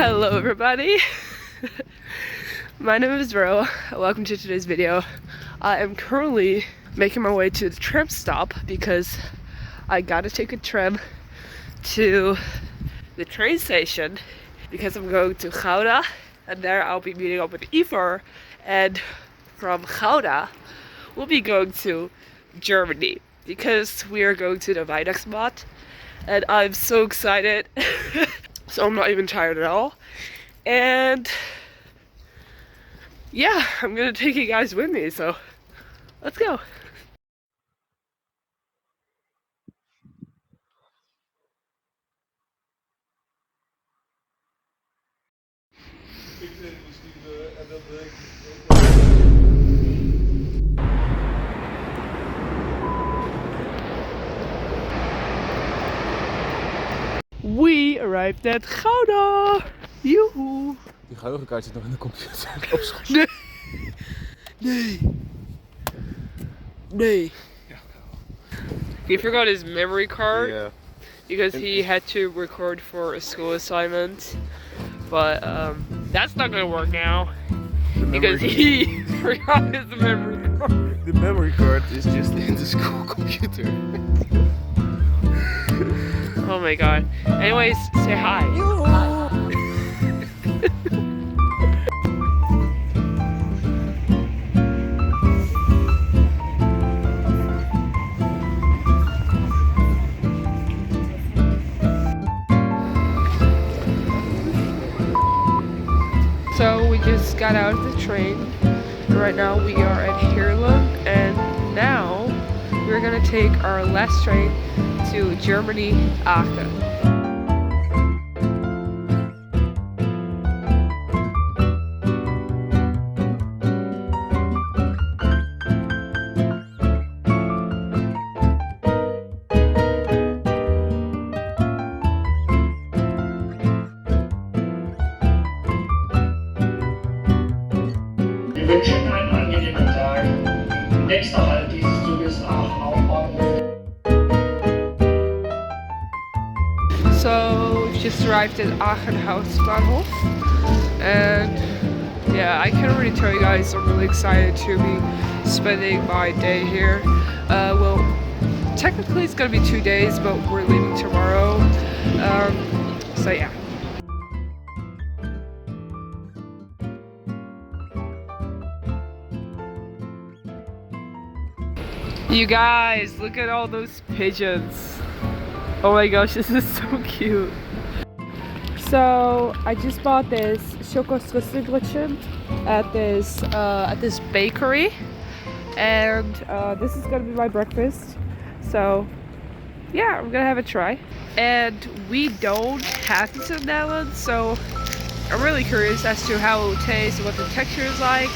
Hello everybody, my name is Ro. Welcome to today's video. I am currently making my way to the tram stop because I gotta take a tram to the train station because I'm going to Gouda, and there I'll be meeting up with Ivor, and from Gouda we'll be going to Germany because we are going to the weihnachtsmarkt, and I'm so excited. So I'm not even tired at all. And yeah, I'm gonna take you guys with me, so let's go. We arrived at Gouda! Joehoe! Die geheugenkaart zit nog in de computer. Op school. Nee! Nee! Nee! He forgot his memory card. Yeah. Because he had to record for a school assignment. But that's not gonna work now. Because he forgot his memory card. The memory card is just in the school computer. Oh my god. Anyways, say hi. So we just got out of the train. Right now we are at Heerlen, and now we're gonna take our last train to Germany, Aachen. Wir wünschen einen angenehmen Tag. Nächster Halt dieses Zuges Aachen Hauptbahnhof. So we've just arrived at Aachen Hauptbahnhof, and yeah, I can't really tell you guys, I'm really excited to be spending my day here. Well, technically it's gonna be 2 days, but we're leaving tomorrow. So yeah. You guys, look at all those pigeons. Oh my gosh, this is so cute. So I just bought this Schokosrüsselbrötchen at this bakery, and this is gonna be my breakfast. So yeah, I'm gonna have a try. And we don't have this in the Netherlands, so I'm really curious as to how it will taste and what the texture is like.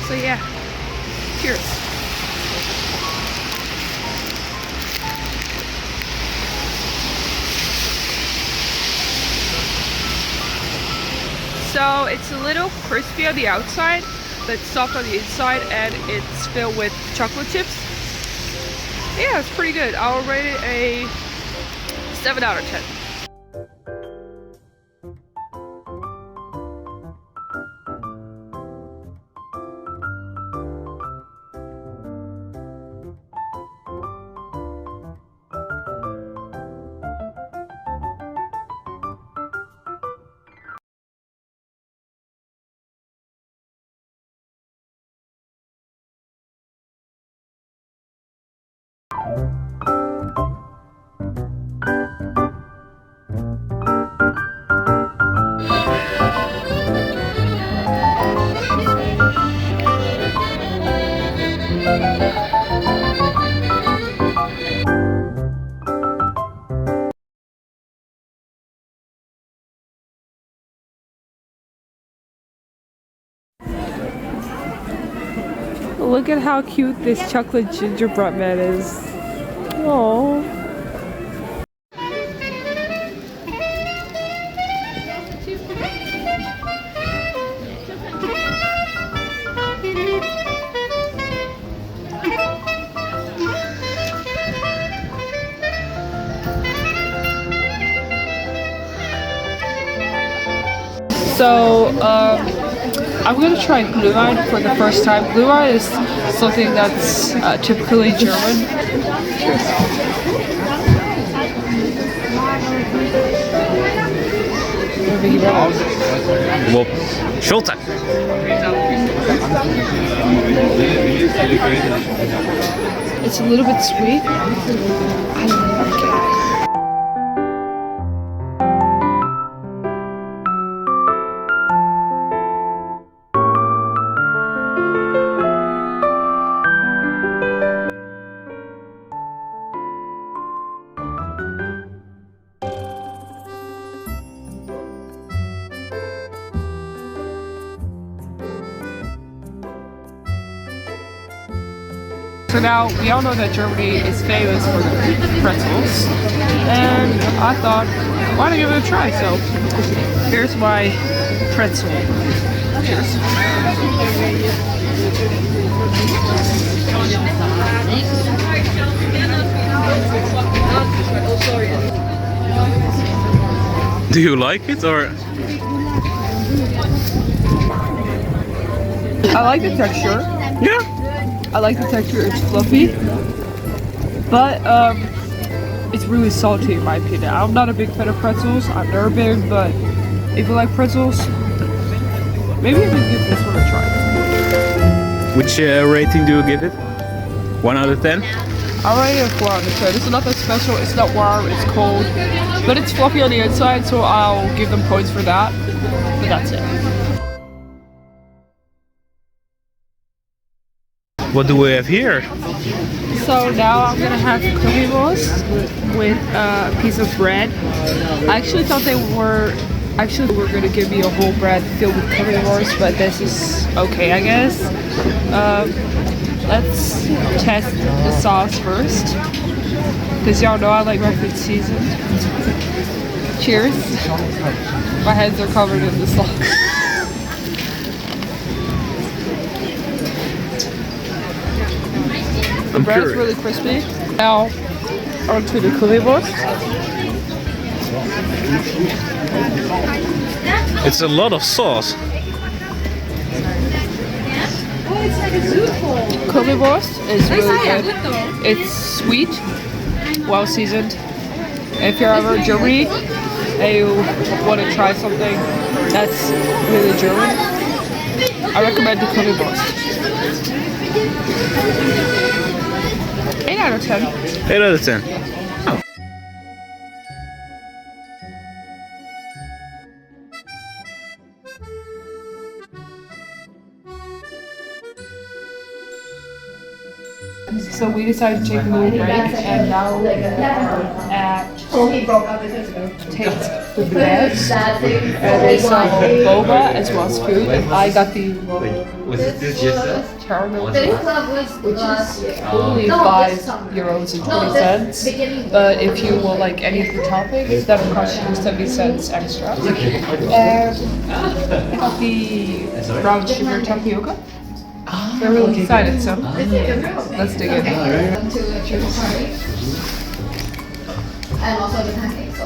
So yeah, cheers. So it's a little crispy on the outside, but soft on the inside, and it's filled with chocolate chips. Yeah, it's pretty good. I'll rate it a 7 out of 10. Look at how cute this chocolate gingerbread man is. Aww. So I'm gonna try Glühwein for the first time. Glühwein is something that's typically German. Well, Schulter. It's a little bit sweet. I like it. So now we all know that Germany is famous for the pretzels, and I thought, why not give it a try? So here's my pretzel. Cheers. Do you like it or? I like the texture. Yeah. I like the texture, it's fluffy, but it's really salty in my opinion. I'm not a big fan of pretzels, I've never been, but if you like pretzels, maybe you can give this one a try. Which rating do you give it? 1 out of 10? I rate it a 4 out of 10. It's nothing special, it's not warm, it's cold, but it's fluffy on the inside, so I'll give them points for that, but that's it. What do we have here? So now I'm gonna have currywurst with a piece of bread. I actually thought we're gonna give me a whole bread filled with currywurst, but this is okay, I guess. Let's test the sauce first, because y'all know I like my food seasoned. Cheers. My hands are covered in the sauce. The bread is really crispy. Now onto the currywurst. It's a lot of sauce. Currywurst is really good. It's sweet, well seasoned. If you're ever in Germany and you want to try something that's really German, I recommend the currywurst. 8 out of 10. 8 out of 10. Oh. So we decided to take a little break, and now we're at Taste the Best. There's some boba as well as food. I got the caramel, which is only €5.20. But if you will like any of the toppings, that will cost you 70 cents extra. And I got the brown sugar tapioca. They're really excited, so let's dig in. And also the pancakes.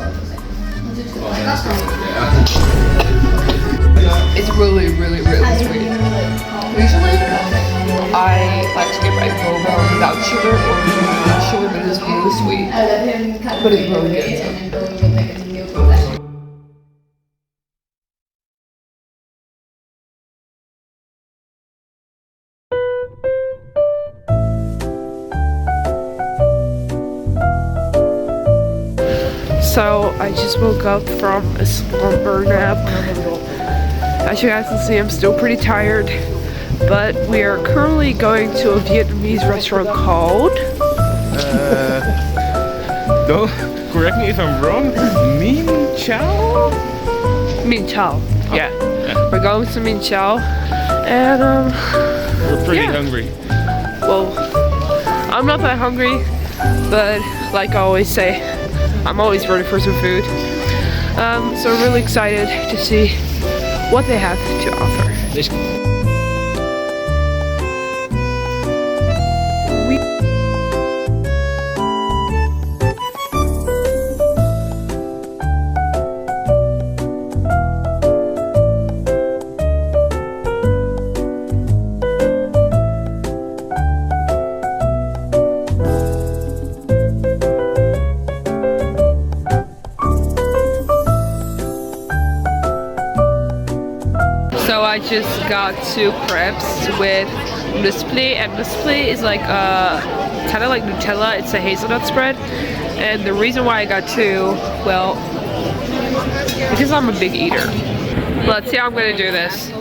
It's really, really, really sweet. Usually, I like to get my boba without sugar or with sugar, but it's really sweet. But it's really good. So I just woke up from a slumber nap. As you guys can see, I'm still pretty tired, but we are currently going to a Vietnamese restaurant called Don't correct me if I'm wrong. Min Chao? Min Chao. Yeah. We're going to Min Chao, and We're pretty hungry. well, I'm not that hungry, but like I always say, I'm always ready for some food. So I'm really excited to see what they have to offer. So I just got 2 crepes with muesli, and muesli is like kind of like Nutella. It's a hazelnut spread, and the reason why I got 2, well, because I'm a big eater. Let's see how I'm gonna do this.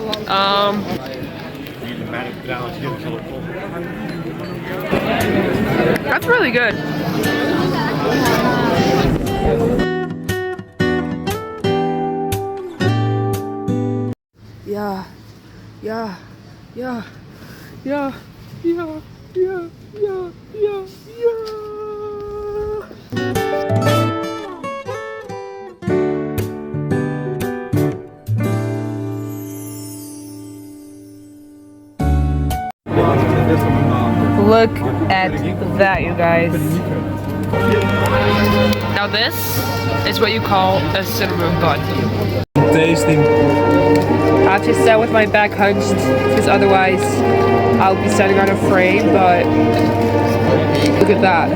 That's really good. Yeah, yeah, yeah, yeah, yeah, yeah, yeah, yeah, yeah. Look at that, you guys. Now this is what you call a cinnamon bun. Tasting. I have to stand with my back hunched because otherwise I'll be standing on a frame, but look at that.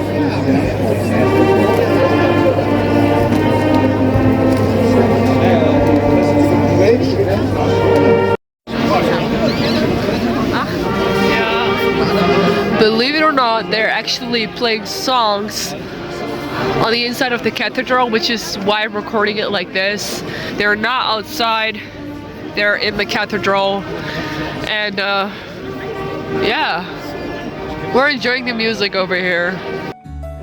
Believe it or not, they're actually playing songs on the inside of the cathedral, which is why I'm recording it like this. They're not outside, they're in the cathedral, and yeah, we're enjoying the music over here.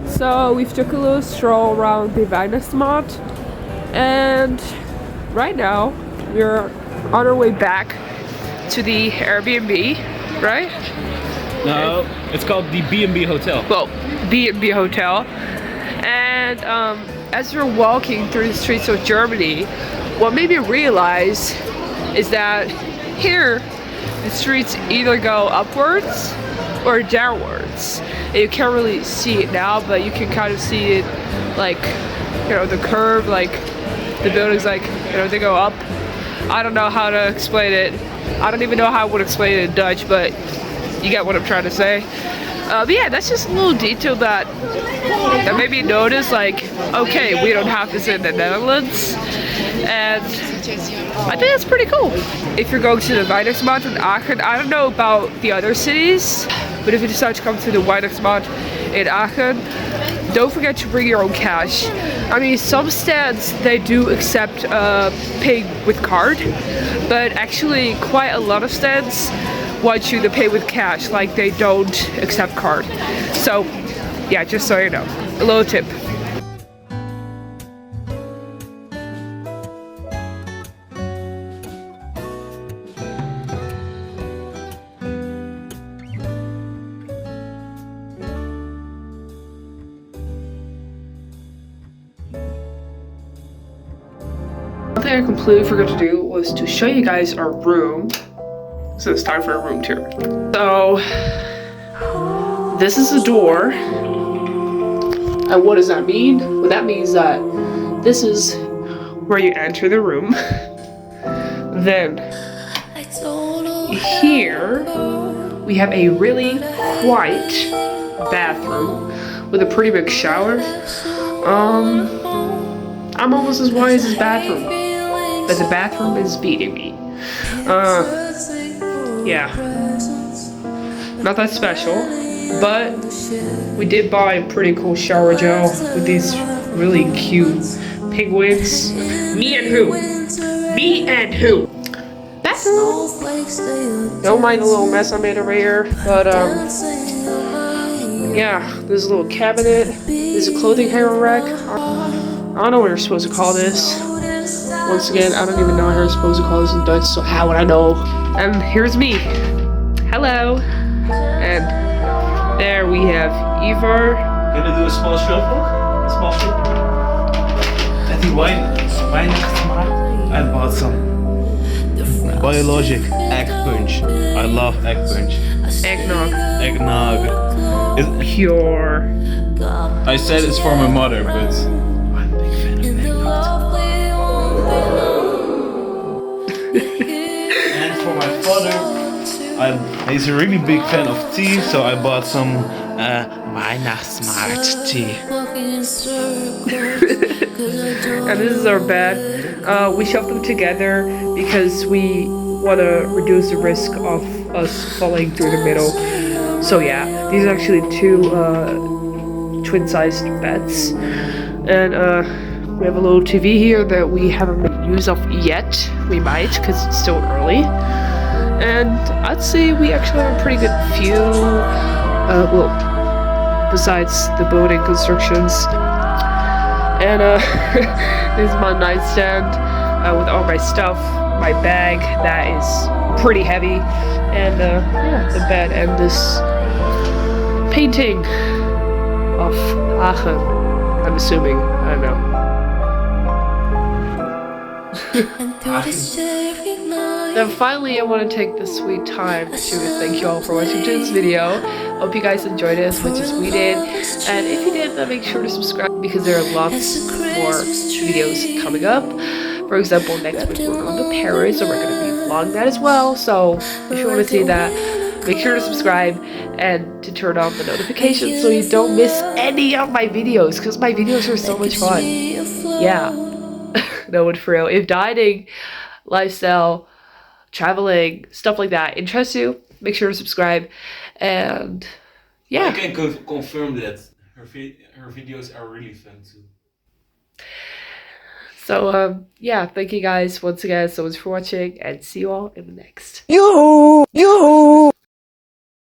So we've took a little stroll around the weihnachtsmarkt, and right now we're on our way back to the Airbnb, right? No, it's called the B&B Hotel. Well, B&B Hotel. And as we're walking through the streets of Germany, what made me realize is that here the streets either go upwards or downwards. And you can't really see it now, but you can kind of see it, like, you know, the curve, like the buildings, like, you know, they go up. I don't know how to explain it. I don't even know how I would explain it in Dutch, but you get what I'm trying to say. But yeah, that's just a little detail that made me notice, like, okay, we don't have this in the Netherlands, and I think that's pretty cool. If you're going to the weihnachtsmarkt in Aachen, I don't know about the other cities, but if you decide to come to the weihnachtsmarkt in Aachen, don't forget to bring your own cash. I mean, some stands, they do accept paying with card, but actually quite a lot of stands want you to pay with cash, like they don't accept card. So yeah, just so you know, a little tip. One thing I completely forgot to do was to show you guys our room. So it's time for a room tour. So this is the door. And what does that mean? Well, that means that this is where you enter the room. Then here we have a really quiet bathroom with a pretty big shower. I'm almost as wise as bathroom, but the bathroom is beating me. Yeah, not that special, but we did buy a pretty cool shower gel with these really cute penguins. Me and who? Me and who? Bathroom. Don't mind the little mess I made over here, but yeah, there's a little cabinet. There's a clothing hanger rack. I don't know what you're supposed to call this. Once again, I don't even know how you're supposed to call this in Dutch, so how would I know? And here's me. Hello. And there we have Ivar. Gonna do a small shuffle? A small shuffle? At the weihnachtsmarkt, I bought some biologic egg punch. I love egg punch. Eggnog. Eggnog. Pure. I said it's for my mother, but I'm a big fan of eggnog. And for my father, he's a really big fan of tea, so I bought some weihnachtsmarkt tea. And this is our bed. We shoved them together because we want to reduce the risk of us falling through the middle. So yeah, these are actually two twin-sized beds, and we have a little TV here that we haven't made use of yet. We might, because it's still early. And I'd say we actually have a pretty good view, well, besides the building constructions. And this is my nightstand with all my stuff, my bag that is pretty heavy, and yeah, the bed, and this painting of Aachen, I'm assuming, I don't know. Then finally, I want to take this sweet time to thank you all for watching this video. Hope you guys enjoyed it as much as we did, and if you did, then make sure to subscribe because there are lots more videos coming up. For example, next week we're going to Paris, and we're going to be vlogging that as well. So if you want to see that, make sure to subscribe and to turn on the notifications so you don't miss any of my videos, because my videos are so much fun. Yeah. No one for real. If dieting, lifestyle, traveling, stuff like that interests you, make sure to subscribe. And yeah, I can confirm that her videos are really fun too. So yeah, thank you guys once again so much for watching, and see you all in the next. Yo!